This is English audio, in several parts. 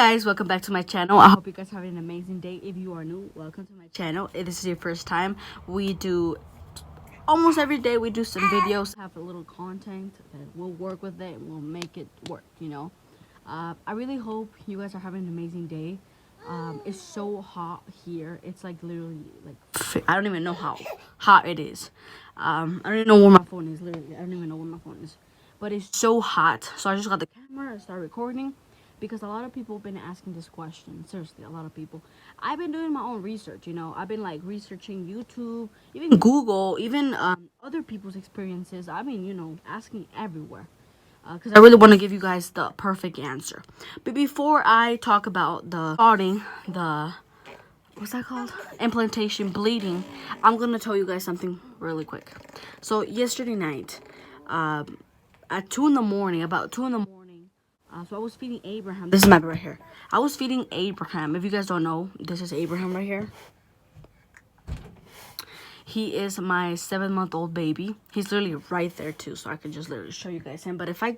guys, welcome back to my channel. I hope you guys are having an amazing day. If you are new, welcome to my channel. If this is your first time, we do almost every day we do some videos, have a little content that we'll work with it and we'll make it work, you know. I really hope you guys are having an amazing day. It's so hot here. It's like literally like I don't even know how hot it is. I don't even know where my phone is. Literally, I don't even know where my phone is. But it's so hot. So I just got the camera and started recording because a lot of people have been asking this question. Seriously, a lot of people. I've been doing my own research. You know, I've been like researching YouTube, even Google, even other people's experiences. I mean, you know, asking everywhere because I really want to give you guys the perfect answer. But before I talk about the starting the what's that called? Implantation bleeding, I'm gonna tell you guys something really quick. So yesterday night, at 2 in the morning, about 2 in the morning, so I was feeding Abraham. This is my bed right here. I was feeding Abraham. If you guys don't know, this is Abraham right here. He is my 7-month-old baby. He's literally right there too, so I can just literally show you guys him. But if I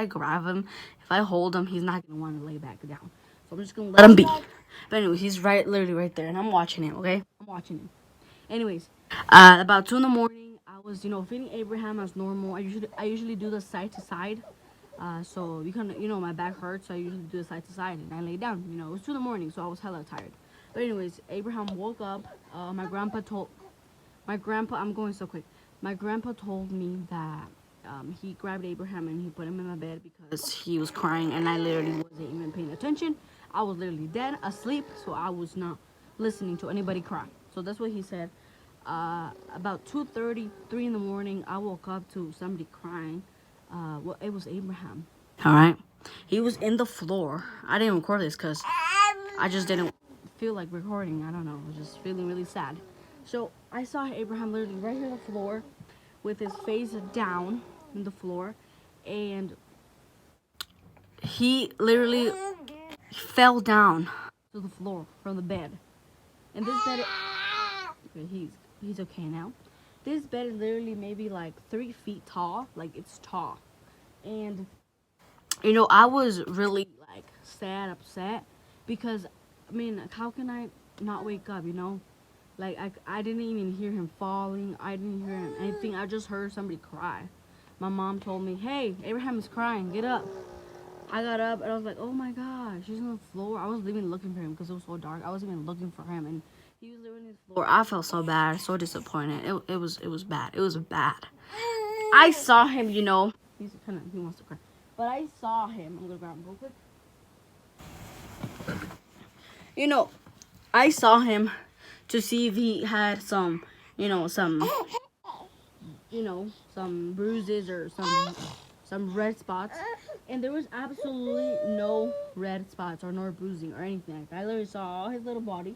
grab him, if I hold him, he's not gonna want to lay back down. So I'm just gonna let him be. But anyway, he's literally right there, and I'm watching him. Okay, I'm watching him. Anyways, about 2 in the morning, I was, you know, feeding Abraham as normal. I usually do the side to side. So you kind of, you know, my back hurts, so I usually do the side to side, and I lay down. You know, it was 2 in the morning, so I was hella tired. But anyways, Abraham woke up. I'm going so quick. My grandpa told me that he grabbed Abraham and he put him in my bed because he was crying, and I literally wasn't even paying attention. I was literally dead asleep, so I was not listening to anybody cry. So that's what he said. About 2:30, 3 in the morning, I woke up to somebody crying. Well, it was Abraham. All right, he was in the floor. I didn't record this because I just didn't feel like recording. I don't know. I was just feeling really sad. So I saw Abraham literally right here on the floor with his face down in the floor, and he literally fell down to the floor from the bed. And this bed, okay, he's okay now. This bed is literally maybe like 3 feet tall, like it's tall. And you know, I was really like sad, upset because I mean, how can I not wake up? You know, like I didn't even hear him falling. I didn't hear him anything. I just heard somebody cry. My mom told me, "Hey, Abraham is crying. Get up." I got up and I was like, "Oh my gosh, he's on the floor." I wasn't even looking for him because it was so dark. I wasn't even looking for him, and he was literally on the floor. I felt so bad, so disappointed. It was bad. It was bad. I saw him, you know. He wants to cry, but I saw him. I'm gonna grab him real quick. You know, I saw him to see if he had some, some bruises or some red spots, and there was absolutely no red spots or no bruising or anything. Like, I literally saw all his little body,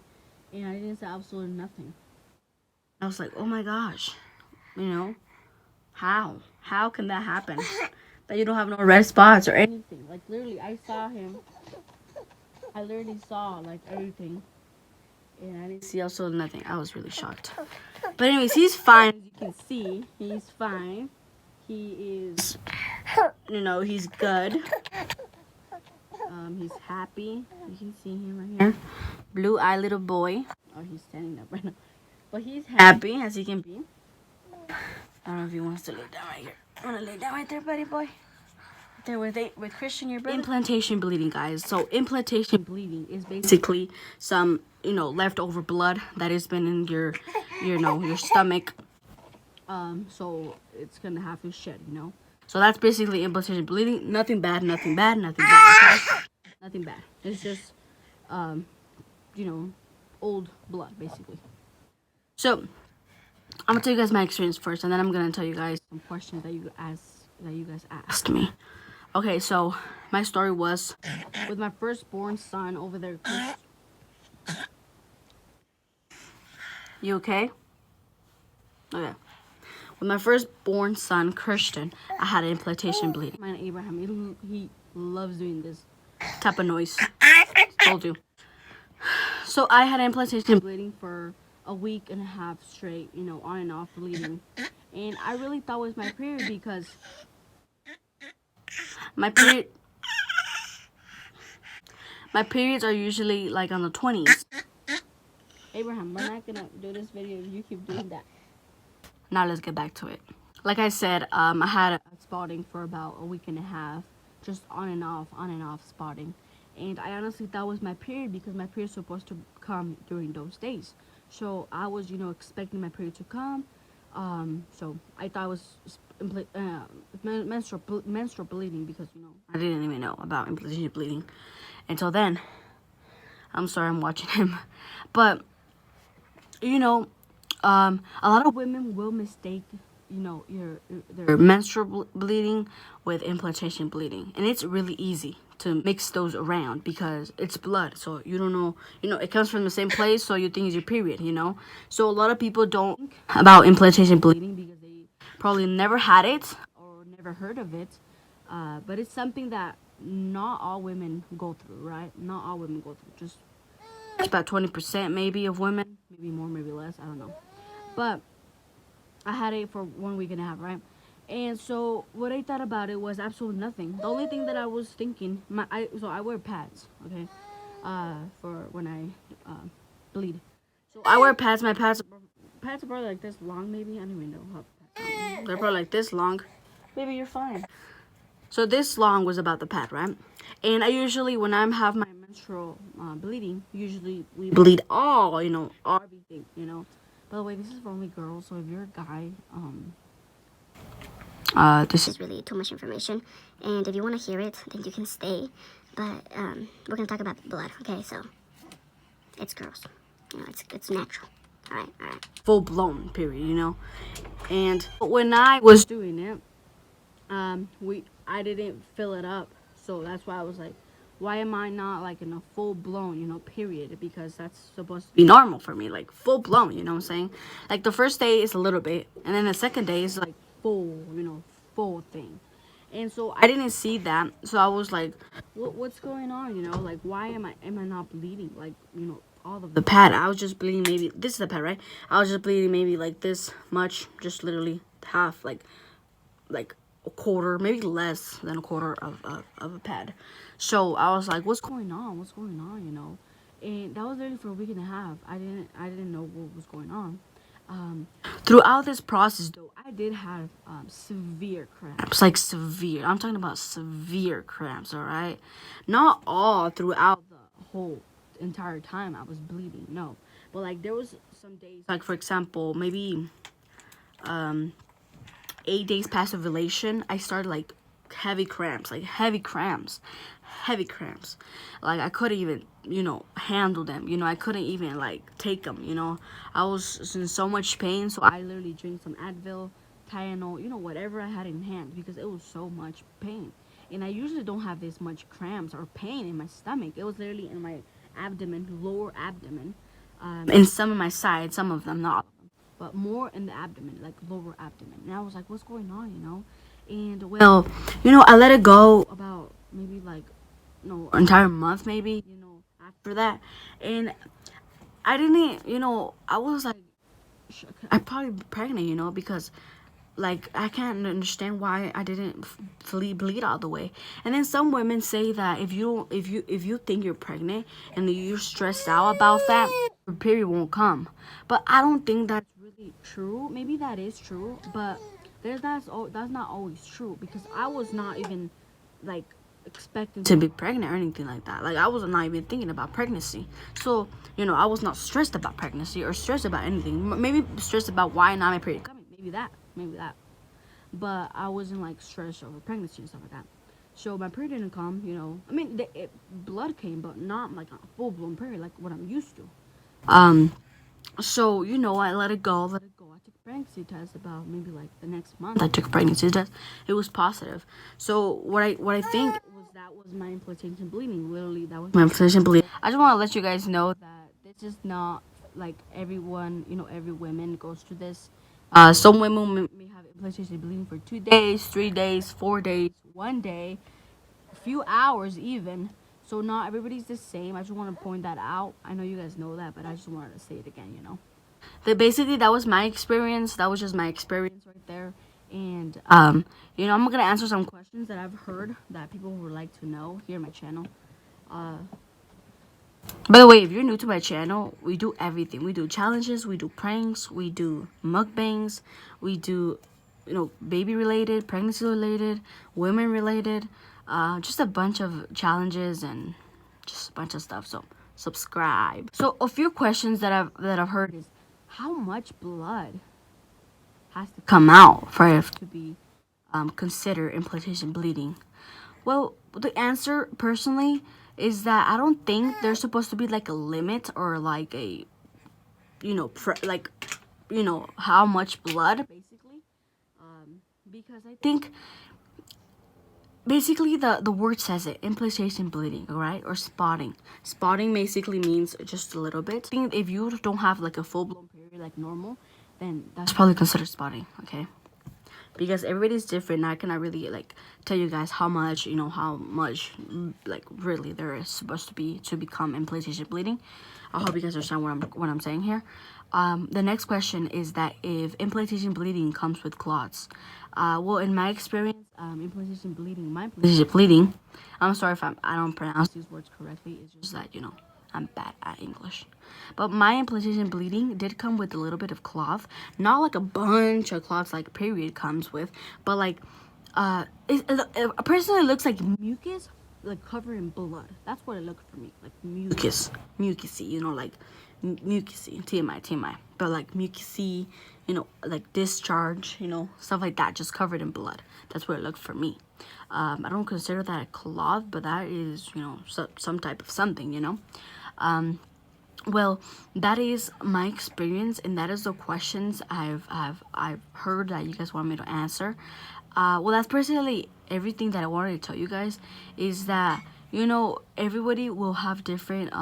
and I didn't see absolutely nothing. I was like, oh my gosh, you know, how can that happen? That you don't have no red spots or anything. Like literally, I saw him. I literally saw like everything, and I didn't see absolutely nothing. I was really shocked. But anyways, he's fine. As you can see, he's fine. He is, you know, he's good. He's happy. You can see him right here. Blue-eyed little boy. Oh, he's standing up right now. But he's happy as he can be. I don't know if he wants to lay down right here. Want to lay down right there, buddy boy? Right there with Christian, your brother. Implantation bleeding, guys. So implantation bleeding is basically some, you know, leftover blood that has been in your stomach. So it's gonna have to shed, you know. So that's basically implantation bleeding. Nothing bad, nothing bad, nothing bad. Okay? Nothing bad. It's just, you know, old blood, basically. So I'm gonna tell you guys my experience first, and then I'm gonna tell you guys some questions that you guys asked me. Okay, so my story was with my firstborn son over there. You okay? Okay. With my firstborn son, Christian, I had implantation bleeding. My Abraham, he loves doing this type of noise. Told you. So I had implantation bleeding for a week and a half straight, you know, on and off bleeding. And I really thought it was my period because my My periods are usually like on the 20s. Abraham, we're not gonna do this video if you keep doing that. Now let's get back to it. Like I said, I had a spotting for about a week and a half, just on and off spotting. And I honestly thought it was my period because my period's supposed to come during those days. So I was, expecting my period to come. So I thought it was menstrual bleeding because, I didn't even know about implantation bleeding until then. I'm sorry I'm watching him. But, a lot of women will mistake, their menstrual bleeding with implantation bleeding, and it's really easy to mix those around because it's blood, so you don't know, it comes from the same place, so you think it's your period, So a lot of people don't think about implantation bleeding because they probably never had it or never heard of it, but it's something that not all women go through, right? Not all women go through. Just about 20% maybe of women, maybe more, maybe less, I don't know. But I had it for 1 week and a half, right? And so what I thought about it was absolutely nothing. The only thing that I was thinking, so I wear pads, okay, for when I bleed. So I wear pads. My pads are probably like this long, maybe. I don't even know how pads are. They're probably like this long. Maybe you're fine. So this long was about the pad, right? And I usually, when I have my menstrual bleeding, usually we bleed all, everything, By the way, this is for only girls, so if you're a guy, this is really too much information. And if you want to hear it, then you can stay. But we're going to talk about blood, okay? So it's gross. It's natural. All right. Full blown period, And when I was doing it, I didn't fill it up, so that's why I was like, why am I not like in a full blown, period? Because that's supposed to be normal for me, like full blown, you know what I'm saying? Like the first day is a little bit, and then the second day is like full, full thing. And so I didn't see that, so I was like, what's going on, Like why am I not bleeding? Like, all of the pad. I was just bleeding maybe, this is the pad, right? I was just bleeding maybe like this much, just literally half, like a quarter, maybe less than a quarter of a pad. So I was like, what's going on? What's going on? And that was literally for a week and a half. I didn't know what was going on. Throughout this process, though, I did have severe cramps, like severe. I'm talking about severe cramps. All right, not all throughout the whole entire time I was bleeding. No, but like there was some days, like for example, maybe 8 days past ovulation, I started like heavy cramps. Like I couldn't even, handle them. I couldn't even like take them. I was in so much pain, so I literally drank some Advil, Tylenol, whatever I had in hand because it was so much pain. And I usually don't have this much cramps or pain in my stomach. It was literally in my abdomen, lower abdomen, and some of my sides, some of them, not all of them, but more in the abdomen, like lower abdomen. And I was like, what's going on, And well, I let it go about maybe like, an entire month, maybe, after that. And I didn't, I was like, I probably be pregnant, because like I can't understand why I didn't fully bleed all the way. And then some women say that if you think you're pregnant and you're stressed out about that, your period won't come. But I don't think that's really true. Maybe that is true, but that's not always true because I was not even like expecting to be pregnant or anything like that. Like I was not even thinking about pregnancy. So, I was not stressed about pregnancy or stressed about anything. Maybe stressed about why not my period coming. Maybe that. But I wasn't like stressed over pregnancy and stuff like that. So my period didn't come, I mean, blood came, but not like a full blown period like what I'm used to. So I let it go. I took a pregnancy test about maybe like the next month. I took a pregnancy test. It was positive. So what I think was that was my implantation bleeding. Literally, that was my implantation bleeding. I just want to let you guys know that this is not like everyone. Every woman goes through this. Some women may have implantation bleeding for 2 days, 3 days, 4 days, 1 day, a few hours even. So not everybody's the same. I just want to point that out. I know you guys know that, but I just wanted to say it again. Basically that was my experience. That was just my experience right there. And I'm gonna answer some questions that I've heard that people would like to know here on my channel. By the way, if you're new to my channel, we do everything. We do challenges, we do pranks, we do mukbangs, we do, baby related, pregnancy related, women related, just a bunch of challenges and just a bunch of stuff. So subscribe. So a few questions that I've heard is, how much blood has to come out for it to be considered implantation bleeding? Well, the answer personally is that I don't think there's supposed to be like a limit or like a, like, how much blood basically. Because I think basically the word says it, implantation bleeding, all right, or spotting. Spotting basically means just a little bit. I think if you don't have like a full blown period like normal, then that's probably considered spotting. Okay, because everybody's different. I cannot really like tell you guys how much, how much like really there is supposed to be to become implantation bleeding. I hope you guys understand what I'm saying here. The next question is that if implantation bleeding comes with clots. Well, in my experience, implantation bleeding, my implantation bleeding. I'm sorry if I don't pronounce these words correctly. It's just that I'm bad at English. But my implantation bleeding did come with a little bit of cloth. Not like a bunch of cloths like period comes with, but like it personally looks like mucus, like covered in blood. That's what it looked for me. Like mucus. Mucusy, like mucusy. TMI. But like mucusy, like discharge, stuff like that, just covered in blood. That's what it looked for me. I don't consider that a cloth, but that is, some type of something. Well, that is my experience, and that is the questions I've heard that you guys want me to answer. Well, that's personally everything that I wanted to tell you guys. Is that everybody will have different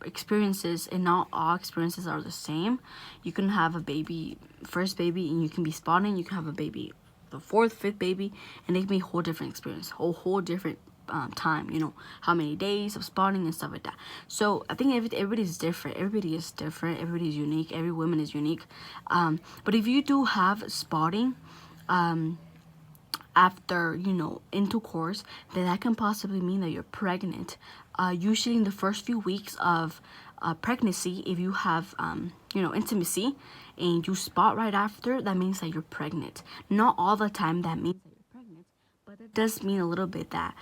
experiences, and not all experiences are the same. You can have a baby, first baby, and you can be spotting. You can have a baby, the fourth, fifth baby, and it can be a whole different experience, whole different time, how many days of spotting and stuff like that. So I think everybody's different. Everybody is different. Everybody's unique. Every woman is unique. But if you do have spotting after intercourse, then that can possibly mean that you're pregnant. Usually in the first few weeks of pregnancy, if you have intimacy and you spot right after, that means that you're pregnant. Not all the time that means that you're pregnant, but it does mean a little bit that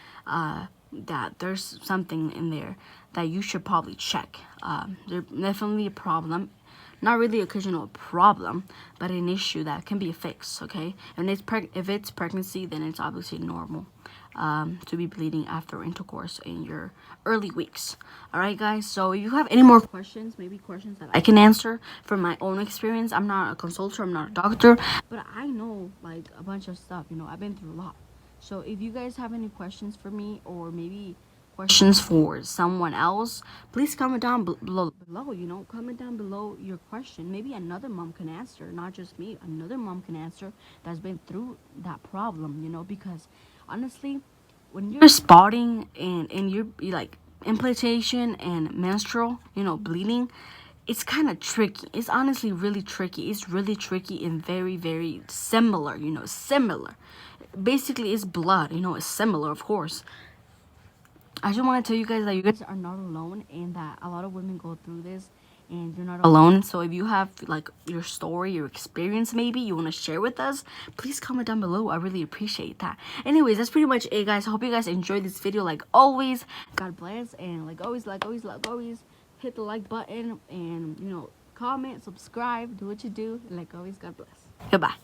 that there's something in there that you should probably check. There's definitely a problem, not really occasional problem, but an issue that can be fixed. Okay, and if it's pregnancy, then it's obviously normal to be bleeding after intercourse in your early weeks. All right, guys. So if you have any more questions, maybe questions that I can answer from my own experience. I'm not a consultant. I'm not a doctor, but I know like a bunch of stuff. I've been through a lot. So if you guys have any questions for me, or maybe questions for someone else, please comment down below. Comment down below your question. Maybe another mom can answer, not just me. Another mom can answer that's been through that problem. Because honestly, when you're spotting and you're like implantation and menstrual, bleeding, it's kind of tricky. It's honestly really tricky. It's really tricky and very, very similar. Similar. Basically, it's blood. It's similar, of course. I just want to tell you guys that you guys are not alone, and that a lot of women go through this, and you're not alone. So if you have like your story, your experience, maybe you want to share with us, please comment down below. I really appreciate that. Anyways, that's pretty much it, guys. I hope you guys enjoyed this video. Like always, God bless, and like always, hit the like button, and comment, subscribe, do what you do. Like always, God bless. Goodbye.